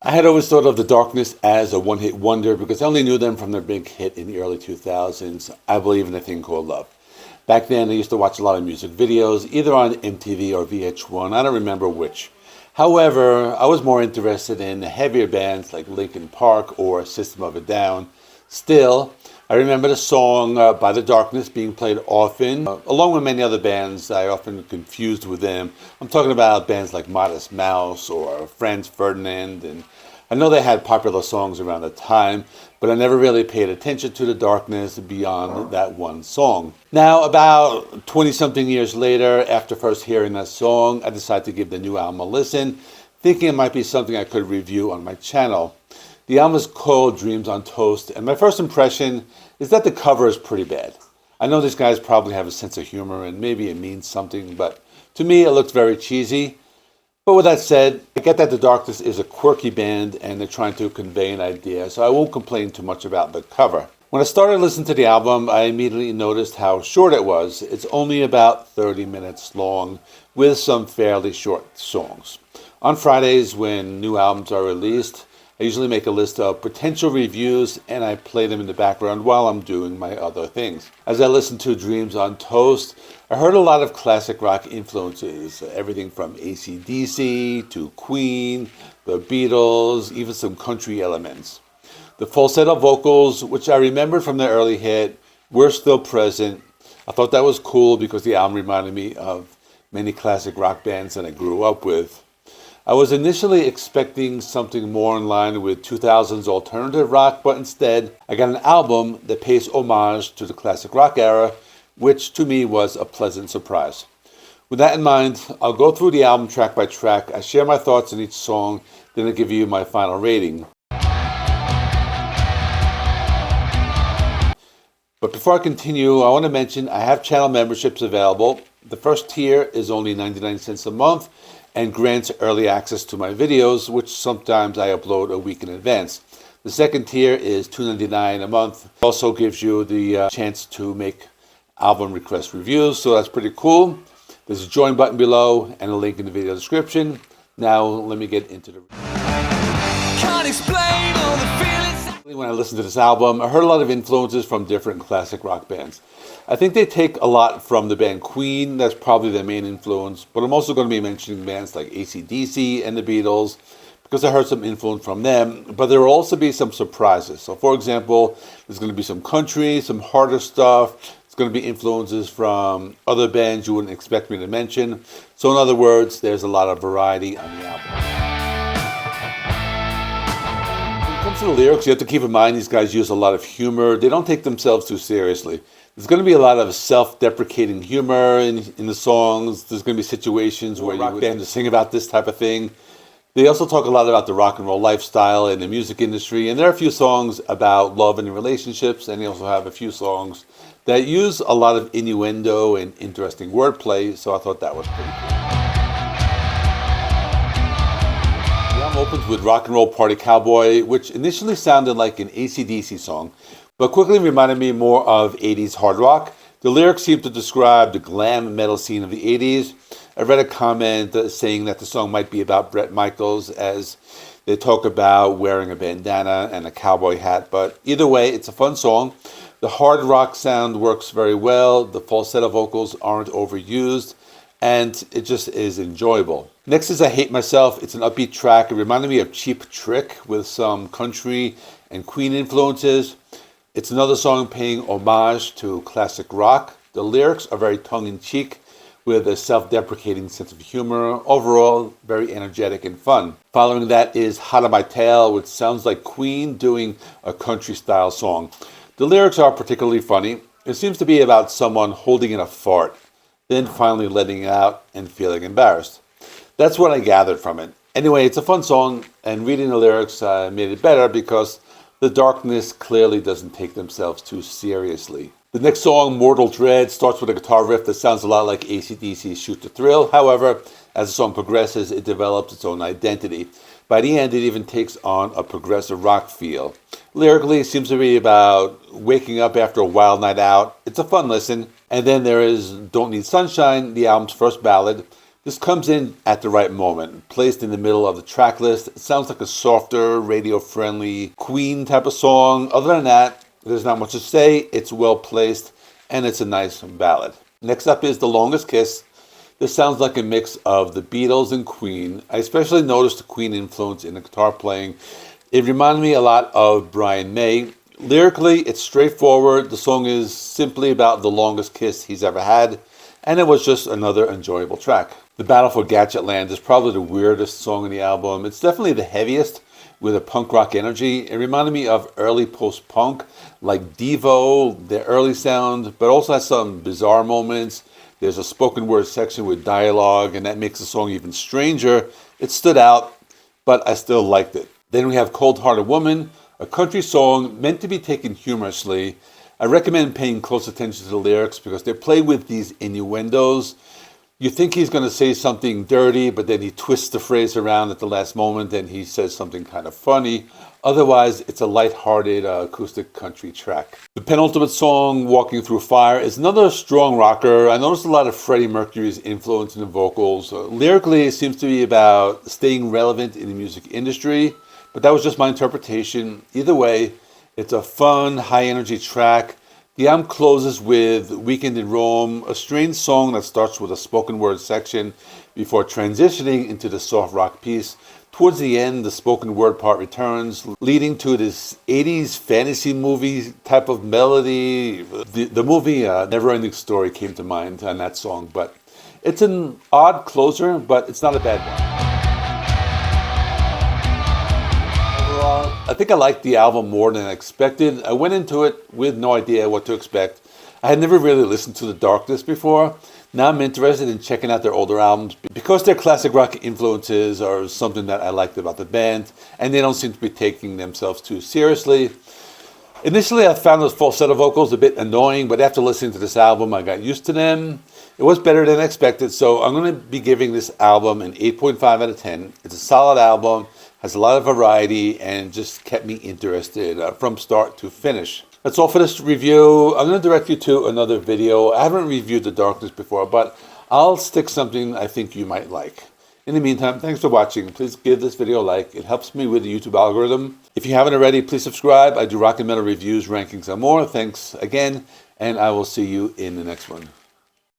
I had always thought of The Darkness as a one-hit wonder because I only knew them from their big hit in the early 2000s, I Believe in a Thing Called Love. Back then, I used to watch a lot of music videos, either on MTV or VH1, I don't remember which. However, I was more interested in the heavier bands like Linkin Park or System of a Down. Still, I remember the song by The Darkness being played often, along with many other bands I often confused with them. I'm talking about bands like Modest Mouse or Franz Ferdinand, and I know they had popular songs around the time, but I never really paid attention to The Darkness beyond that one song. Now, about 20-something years later, after first hearing that song, I decided to give the new album a listen, thinking it might be something I could review on my channel. The album is called Dreams on Toast, and my first impression is that the cover is pretty bad. I know these guys probably have a sense of humor and maybe it means something, but to me it looks very cheesy. But with that said, I get that The Darkness is a quirky band and they're trying to convey an idea, so I won't complain too much about the cover. When I started listening to the album, I immediately noticed how short it was. It's only about 30 minutes long, with some fairly short songs. On Fridays, when new albums are released, I usually make a list of potential reviews and I play them in the background while I'm doing my other things. As I listened to Dreams on Toast, I heard a lot of classic rock influences, everything from AC/DC to Queen, the Beatles, even some country elements. The falsetto vocals, which I remembered from their early hit, were still present. I thought that was cool because the album reminded me of many classic rock bands that I grew up with. I was initially expecting something more in line with 2000s alternative rock, but instead I got an album that pays homage to the classic rock era, which to me was a pleasant surprise. With that in mind, I'll go through the album track by track. I share my thoughts on each song, then I'll give you my final rating. But before I continue, I want to mention I have channel memberships available. The first tier is only 99 cents a month and grants early access to my videos, which sometimes I upload a week in advance. The second tier is $2.99 a month. It also gives you the chance to make album request reviews, so that's pretty cool. There's a join button below and a link in the video description. Now let me get into the Can't explain all the feelings. When I listened to this album, I heard a lot of influences from different classic rock bands. I think they take a lot from the band Queen. That's probably their main influence, but I'm also going to be mentioning bands like AC/DC and the Beatles because I heard some influence from them, but there will also be some surprises. So for example, there's going to be some country, some harder stuff. It's going to be influences from other bands you wouldn't expect me to mention. So in other words, there's a lot of variety on the album. When it comes to the lyrics, you have to keep in mind these guys use a lot of humor. They don't take themselves too seriously. There's going to be a lot of self-deprecating humor in the songs. There's going to be situations where rock bands sing about this type of thing. They also talk a lot about the rock and roll lifestyle and the music industry. And there are a few songs about love and relationships. And they also have a few songs that use a lot of innuendo and interesting wordplay. So I thought that was pretty cool. The album opens with Rock and Roll Party Cowboy, which initially sounded like an AC/DC song, but quickly reminded me more of 80s hard rock. The lyrics seem to describe the glam metal scene of the 80s. I read a comment saying that the song might be about Bret Michaels as they talk about wearing a bandana and a cowboy hat, but either way, it's a fun song. The hard rock sound works very well, the falsetto vocals aren't overused, and it just is enjoyable. Next is I Hate Myself. It's an upbeat track. It reminded me of Cheap Trick with some country and Queen influences. It's another song paying homage to classic rock. The lyrics are very tongue-in-cheek with a self-deprecating sense of humor. Overall, very energetic and fun. Following that is Hot on My Tail, which sounds like Queen doing a country-style song. The lyrics are particularly funny. It seems to be about someone holding in a fart, then finally letting it out and feeling embarrassed. That's what I gathered from it. Anyway, it's a fun song, and reading the lyrics made it better because The Darkness clearly doesn't take themselves too seriously. The next song, Mortal Dread, starts with a guitar riff that sounds a lot like AC/DC's Shoot to Thrill. However, as the song progresses, it develops its own identity. By the end, it even takes on a progressive rock feel. Lyrically, it seems to be about waking up after a wild night out. It's a fun listen. And then there is Don't Need Sunshine, the album's first ballad. This comes in at the right moment, placed in the middle of the track list. It sounds like a softer, radio-friendly Queen type of song. Other than that, there's not much to say. It's well placed, and it's a nice ballad. Next up is The Longest Kiss. This sounds like a mix of the Beatles and Queen. I especially noticed the Queen influence in the guitar playing. It reminded me a lot of Brian May. Lyrically, it's straightforward. The song is simply about the longest kiss he's ever had, and it was just another enjoyable track. The Battle for Gadgetland is probably the weirdest song in the album. It's definitely the heaviest with a punk rock energy. It reminded me of early post-punk, like Devo, their early sound, but also has some bizarre moments. There's a spoken word section with dialogue, and that makes the song even stranger. It stood out, but I still liked it. Then we have Cold Hearted Woman, a country song meant to be taken humorously. I recommend paying close attention to the lyrics because they play with these innuendos. You think he's going to say something dirty, but then he twists the phrase around at the last moment and he says something kind of funny. Otherwise, it's a lighthearted acoustic country track. The penultimate song, Walking Through Fire, is another strong rocker. I noticed a lot of Freddie Mercury's influence in the vocals. Lyrically, it seems to be about staying relevant in the music industry, but that was just my interpretation. Either way, it's a fun, high-energy track. The album closes with Weekend in Rome, a strange song that starts with a spoken word section before transitioning into the soft rock piece. Towards the end, the spoken word part returns, leading to this 80s fantasy movie type of melody. The movie Neverending Story came to mind on that song, but it's an odd closer, but it's not a bad one. I think I liked the album more than I expected. I went into it with no idea what to expect. I had never really listened to The Darkness before. Now I'm interested in checking out their older albums because their classic rock influences are something that I liked about the band, and they don't seem to be taking themselves too seriously. Initially, I found those falsetto vocals a bit annoying, but after listening to this album, I got used to them. It was better than expected, so I'm going to be giving this album an 8.5 out of 10. It's a solid album, has a lot of variety, and just kept me interested from start to finish. That's all for this review. I'm going to direct you to another video. I haven't reviewed The Darkness before, but I'll stick something I think you might like. In the meantime, thanks for watching. Please give this video a like. It helps me with the YouTube algorithm. If you haven't already, please subscribe. I do rock and metal reviews, rankings, and more. Thanks again, and I will see you in the next one.